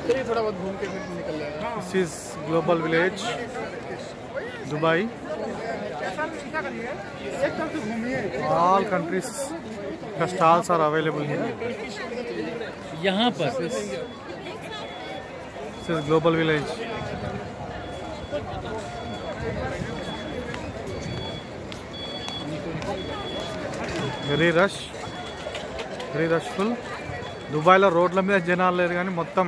थोड़ा बहुत घूम के फिर निकल जाएगा। This is Global Village, Dubai. All countries, the stalls are available here. यहाँ पर This is Global Village. Very rushful. దుబాయ్లో రోడ్ల మీద జనాలు లేరు కానీ మొత్తం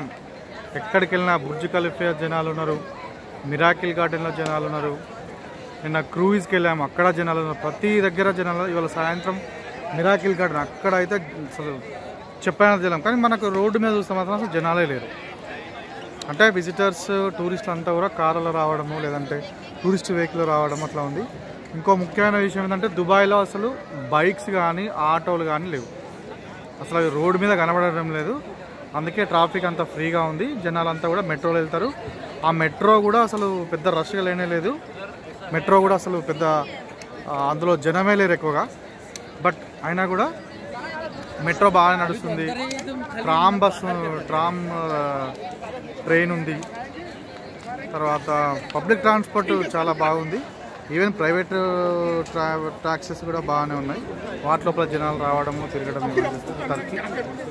ఎక్కడికి వెళ్ళినా బుర్జ్ ఖలీఫా జనాలు ఉన్నారు, మిరాకిల్ గార్డెన్లో జనాలు ఉన్నారు, నిన్న క్రూయిజ్కి వెళ్ళాము అక్కడ జనాలు ఉన్నారు, ప్రతి దగ్గర జనాలు. ఇవాళ సాయంత్రం మిరాకిల్ గార్డెన్ అక్కడ అయితే అసలు చెప్పాను జనం, కానీ మనకు రోడ్డు మీద చూస్తే మాత్రం అసలు జనాలే లేరు. అంటే విజిటర్స్ టూరిస్టులు అంతా కూడా కార్లలో రావడము లేదంటే టూరిస్ట్ వెహికల్ రావడం అట్లా ఉంది. ఇంకో ముఖ్యమైన విషయం ఏంటంటే దుబాయ్లో అసలు బైక్స్ కానీ ఆటోలు కానీ లేవు, అసలు అవి రోడ్డు మీద కనబడడం లేదు. అందుకే ట్రాఫిక్ అంతా ఫ్రీగా ఉంది. జనాలంతా కూడా మెట్రోలో వెళ్తారు. ఆ మెట్రో కూడా అసలు పెద్ద రష్గా లేనే లేదు. మెట్రో కూడా అసలు పెద్ద అందులో జనమే లేరు ఎక్కువగా. బట్ అయినా కూడా మెట్రో బాగా నడుస్తుంది. ట్రామ్ ట్రైన్ ఉంది. తర్వాత పబ్లిక్ ట్రాన్స్పోర్ట్ చాలా బాగుంది. ఈవెన్ ప్రైవేట్ ట్యాక్సెస్ కూడా బాగానే ఉన్నాయి. వాటి లోపల జనాలు రావడము తిరగడం. టర్కీ,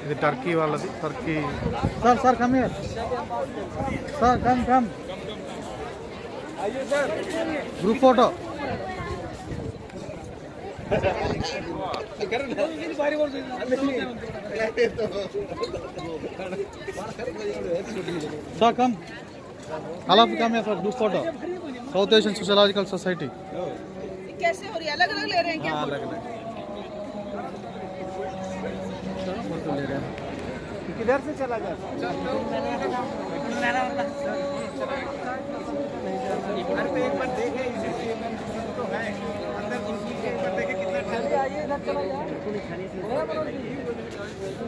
ఇది టర్కీ వాళ్ళది. Turkey sir come here sir, come group photo. Sir come, all of you come here for group photo. South Asian Sociological Society. कैसे हो रही है? अलग अलग ले रहे हैं क्या? अलग अलग फोटो ले रहे हैं. किधर से चला गया? घर पे एक बार देखे तो है अंदर इनकी एक बार देखे कितना ठंडी आई है. इधर चला जाए,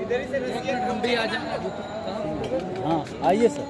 इधर ही से रसिया हम भी आ जाए। हाँ आइए सर.